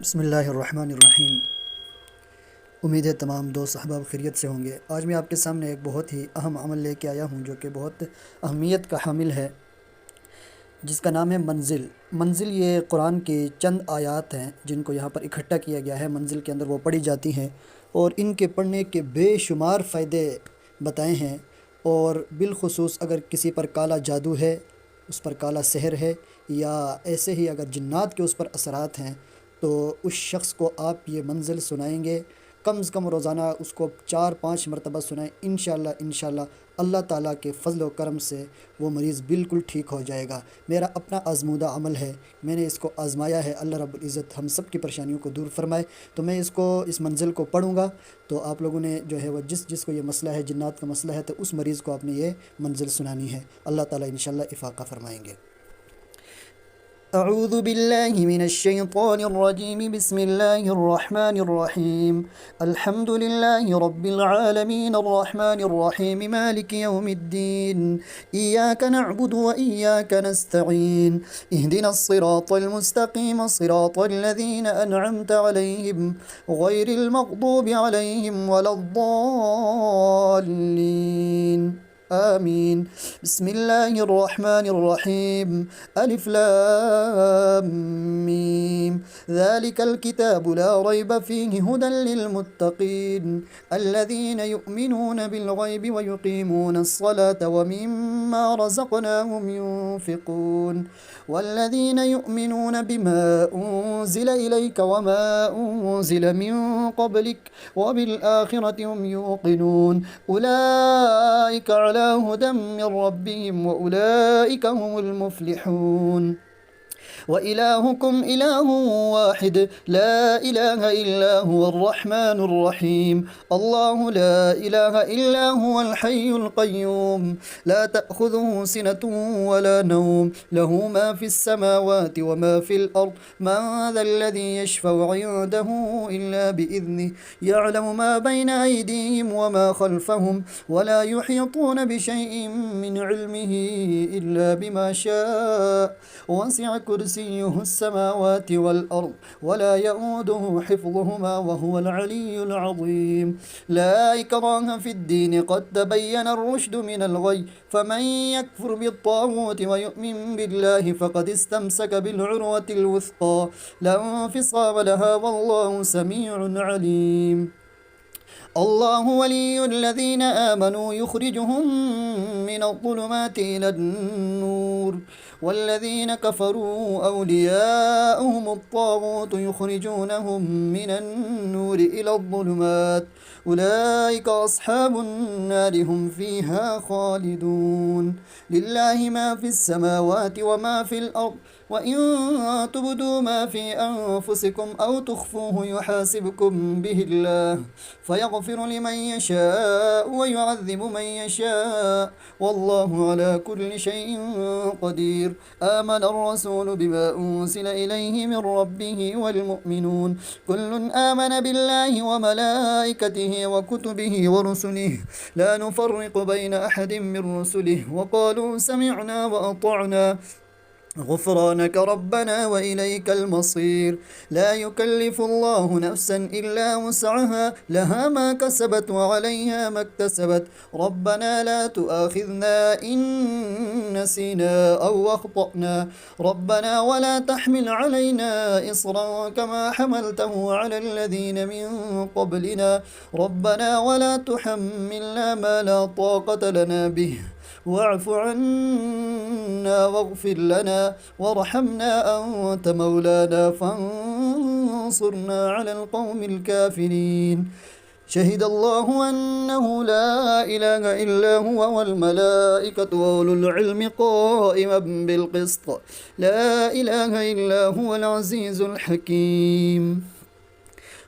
बिस्मिल्लाहिर्रहमानिर्रहीम। उम्मीद है तमाम दोस्त अहबाब खैरियत से होंगे। आज मैं आपके सामने एक बहुत ही अहम अमल लेके आया हूँ जो कि बहुत अहमियत का हामिल है, जिसका नाम है मंजिल। मंजिल ये कुरान की चंद आयात हैं जिनको यहाँ पर इकट्ठा किया गया है। मंजिल के अंदर वो पढ़ी जाती हैं और इनके पढ़ने के बेशुमार फ़ायदे बताए हैं। और बिलख़ुसूस अगर किसी पर काला जादू है, उस पर काला सहर है, या ऐसे ही अगर जिन्नात के उस पर असरात हैं, तो उस शख़्स को आप ये मंज़िल सुनाएंगे। कम से कम रोज़ाना उसको 4-5 मरतबा सुनाएं। इंशाअल्लाह अल्लाह ताला के फ़ज़ल व करम से वो मरीज़ बिल्कुल ठीक हो जाएगा। मेरा अपना आज़मूदा अमल है, मैंने इसको आज़माया है। अल्लाह रब्बुल इज़्ज़त हम सब की परेशानियों को दूर फ़रमाए। तो मैं इस मंज़िल को पढ़ूँगा, तो आप लोगों ने जो है वो जिसको ये मसला है, जिन्नात का मसला है, तो उस मरीज़ को आपने ये मंज़िल सुनानी है। अल्लाह ताला इंशाअल्लाह इफ़ाक़ा फ़रमाएँगे। अऊज़ु बिल्लाहि मिनश्शैतानिर्रजीम। बिस्मिल्लाहिर्रहमानिर्रहीम। अल्हम्दुलिल्लाहि रब्बिल आलमीन अर्रहमानिर्रहीम मालिकि यौमिद्दीन। इय्याका नअबुदु व इय्याका नस्तईन। इहदिनस सिरातल मुस्तक़ीम सिरातल लज़ीना अनअमत अलैहिम गैरिल मग़दूबि अलैहिम वलद्दाल्लीन। आमीन। बिस्मिल्लाहिर्रहमानिर्रहीम। अलिफ लाम मीम। ज़ालिकल किताबु ला रैब फ़ीहि हुदल लिलमुत्तक़ीन अल्लज़ीना युमिनूना बिल गैबि व युक़ीमूनस सलात व मिम्मा रज़क़नाहुम युनफ़िक़ून वल्लज़ीना युमिनूना बिमा उन्ज़िल इलैक व मा उन्ज़िल मिन क़ब्लिक व बिल आखिरति हुम यूक़िनून उलाइका अला हुदम मिन रब्बिहिम व उलाइका हुमुल मुफ़्लिहून। व इलाहुकुम इलाहुन वाहिद ला इलाहा इल्ला हुवल रहमानुर रहीम। अल्लाहु ला इलाहा इल्ला हुवल हय्युल क़य्यूम ला तअख़ुज़ुहु सिनतुन व ला नौम लहु मा फ़िस समावाति व मा फ़िल अर्द मन ज़ल्लज़ी यशफ़अु इन्दहु इल्ला बिइज़निहि यअलमु मा बैना अयदीहिम व मा ख़ल्फ़हुम व ला युहीतून बिशैइन मिन इल्मिहि इल्ला बिमा शाअ वसिअ कुर्सियुहु अस्समावाति वल अर्द वला यऊदुहु हिफ्ज़ुहुमा वहुवल अलिय्युल अज़ीम। ला इक्राहा फ़िद्दीन क़द तबय्यन अर्रुश्दु मिनल ग़य्य फ़मन यकफ़ुर बित्ताग़ूति व यु'मिन बिल्लाहि फ़क़द इस्तमसक बिल'उर्वतिल वुथक़ा ला इंफ़िसाम लहा वल्लाहु समीउन अलीम। अल्लाहु वलियुल्लज़ीना आमनू युख़रिजुहुम मिनज़्ज़ुलुमाति इलन-नूर वल्लज़ीना कफ़रू अवलियाउहुमुत-ताग़ूत युख़रिजूनहुम मिनन-नूरि इलज़्ज़ुलुमात उलाइका अस्हाबुन-नारि हुम फ़ीहा ख़ालिदून। लिल्लाहि मा फ़िस-समावाति व मा फ़िल-अर्द व इन तुब्दू मा फ़ी अनफ़ुसिकुम औ तुख़्फ़ूहु युहासिबकुम बिहिल्लाह फ़यग़फ़िरु लिमन यशाअ व युअज़्ज़िबु मन यशाअ वल्लाहु अला कुल्लि शैइन क़दीर। आमन अर्रसूलु बिमा उन्ज़िल इलैहि मिन रब्बिहि वल मुअ्मिनून कुल्लुन आमन बिल्लाहि व मलाइकतिहि व कुतुबिहि व रुसुलिहि ला नुफ़र्रिक़ु बैन अहदिन मिन रुसुलिहि व क़ालू समिअना व अतअना غفرانك ربنا وإليك المصير لا يكلف الله نفسا إلا وسعها لها ما كسبت وعليها ما اكتسبت ربنا لا تؤاخذنا إن نسينا أو أخطأنا ربنا ولا تحمل علينا إصرا كما حملته على الذين من قبلنا ربنا ولا تحملنا ما لا طاقة لنا به واعف عنا واغفر لنا وارحمنا أنت مولانا فانصرنا على القوم الكافرين. شهد الله أنه لا إله إلا هو والملائكة وأولو العلم قائما بالقسط لا إله إلا هو العزيز الحكيم.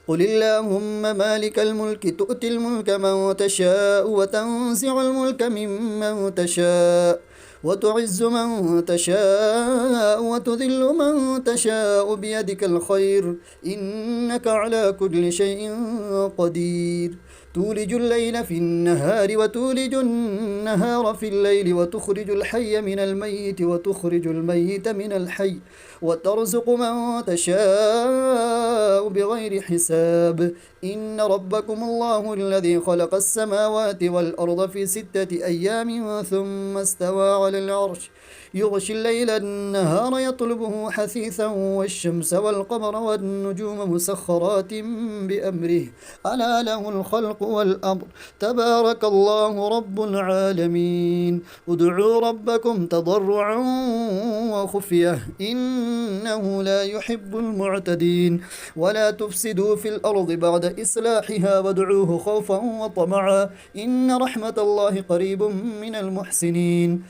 قل اللهم مالك الملك تؤتي الملك من تشاء وتنزع الملك ممن تشاء وتعز من تشاء وتذل من تشاء بيدك الخير إنك على كل شيء قدير. تولج الليل في النهار وتولج النهار في الليل وتخرج الحي من الميت وتخرج الميت من الحي وترزق من تشاء بغير حساب إن ربكم الله الذي خلق السماوات والأرض في 6 أيام ثم استوى على العرش يغشي الليل النهار يطلبه حثيثا والشمس والقمر والنجوم مسخرات بأمره ألا له الخلق والأمر تبارك الله رب العالمين ادعوا ربكم تضرعا وخفية إنه لا يحب المعتدين ولا تفسدوا في الأرض بعد إصلاحها وادعوه خوفا وطمعا إن رحمة الله قريب من المحسنين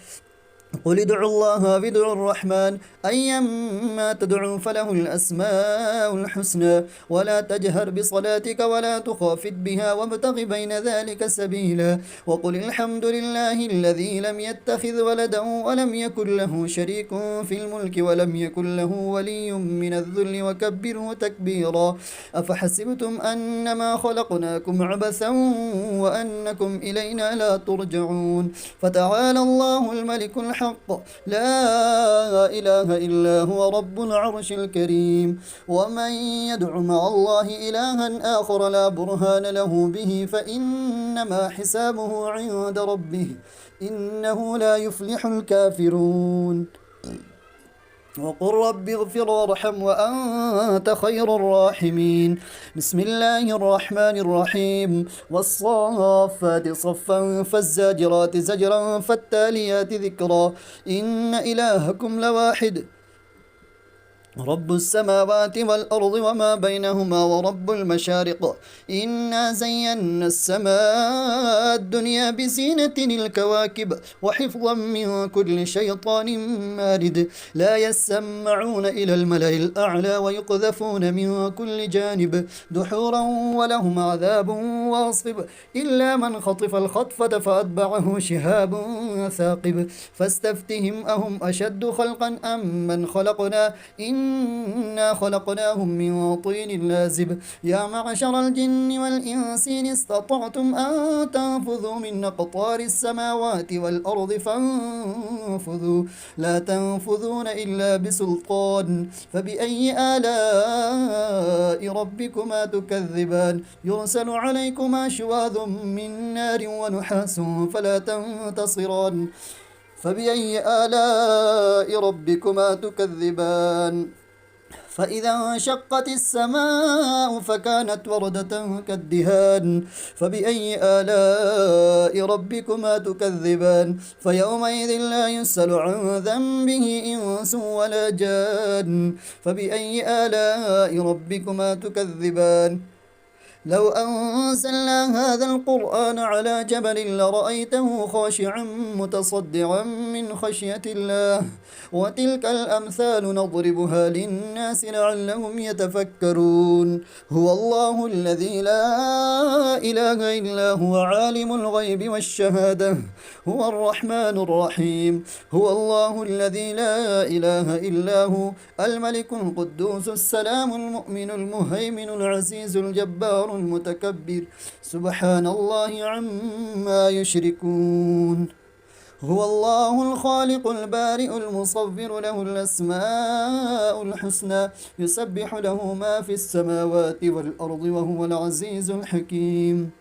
قل ادعوا الله وادعوا الرحمن أيما تدعوا فله الأسماء الحسنى ولا تجهر بصلاتك ولا تخافت بها وابتغ بين ذلك سبيلا وقل الحمد لله الذي لم يتخذ ولدا ولم يكن له شريك في الملك ولم يكن له ولي من الذل وكبره تكبيرا أفحسبتم أنما خلقناكم عبثا وأنكم إلينا لا ترجعون فتعالى الله الملك الحق لا إله إلا هو رب العرش الكريم ومن يدع مع الله إلها آخر لا برهان له به فإنما حسابه عند ربه إنه لا يفلح الكافرون وقل رب اغفر وارحم وأنت خير الراحمين بسم الله الرحمن الرحيم والصافات صفا فالزاجرات زجرا فالتاليات ذكرا إن إلهكم لواحد رب السماوات والأرض وما بينهما ورب المشارق إنا زينا السماء الدنيا بزينة الكواكب وحفظا من كل شيطان مارد لا يسمعون إلى الملأ الأعلى ويقذفون من كل جانب دحورا ولهم عذاب واصب إلا من خطف الخطفة فأتبعه شهاب ثاقب فاستفتهم أهم أشد خلقا أم من خلقنا إنا خلقناهم من طين لازب يا معشر الجن والإنس إن استطعتم أن تنفذوا من أقطار السماوات والأرض فانفذوا لا تنفذون إلا بسلطان فبأي آلاء ربكما تكذبان يرسل عليكما شواظ من نار ونحاس فلا تنتصران فبأي آلاء ربكما تكذبان فإذا انشقت السماء فكانت وردة كالدهان فبأي آلاء ربكما تكذبان فيومئذ لا يسأل عن ذنبه إنس ولا جان فبأي آلاء ربكما تكذبان لو أنزلنا هذا القرآن على جبل لرأيته خاشعا متصدعا من خشية الله وتلك الأمثال نضربها للناس لعلهم يتفكرون هو الله الذي لا إله إلا هو عالم الغيب والشهادة هو الرحمن الرحيم هو الله الذي لا إله إلا هو الملك القدوس السلام المؤمن المهيمن العزيز الجبار المتكبر سبحان الله عما يشركون هو الله الخالق البارئ المصور له الأسماء الحسنى يسبح له ما في السماوات والأرض وهو العزيز الحكيم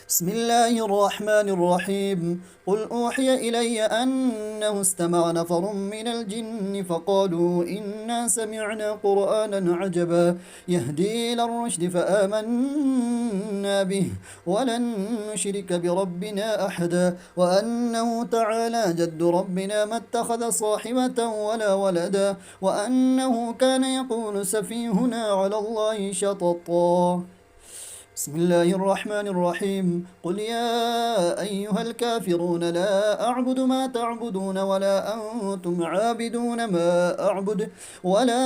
بسم الله الرحمن الرحيم قل أوحي إلي أنه استمع نفر من الجن فقالوا إنا سمعنا قرآنا عجبا يهدي إلى الرشد فآمنا به ولن نشرك بربنا أحدا وأنه تعالى جد ربنا ما اتخذ صاحبة ولا ولدا وأنه كان يقول سفيهنا على الله شططا بسم الله الرحمن الرحيم قل يا أيها الكافرون لا أعبد ما تعبدون ولا أنتم عابدون ما أعبد ولا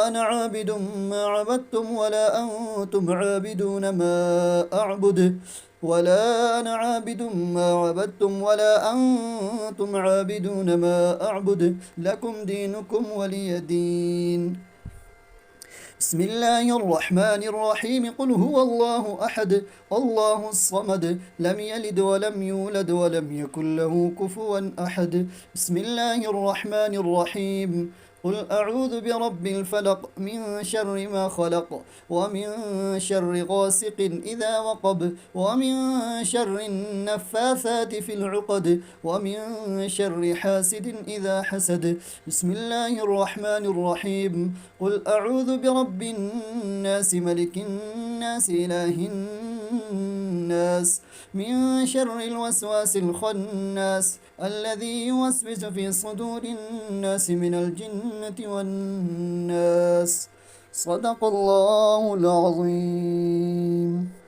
أنا عابد ما عبدتم ولا أنتم عابدون ما أعبد ولا أنا عابد ما عبدتم ولا أنتم عابدون ما أعبد لكم دينكم ولي دين بسم الله الرحمن الرحيم قل هو الله أحد الله الصمد لم يلد ولم يولد ولم يكن له كفوا أحد بسم الله الرحمن الرحيم قل أعوذ برب الفلق من شر ما خلق ومن شر غاسق إذا وقب ومن شر النفاثات في العقد ومن شر حاسد إذا حسد بسم الله الرحمن الرحيم قل أعوذ برب الناس ملك الناس إله الناس من شر الوسواس الخناس الذي يوسوس في صدور الناس من الجنة والناس صدق الله العظيم.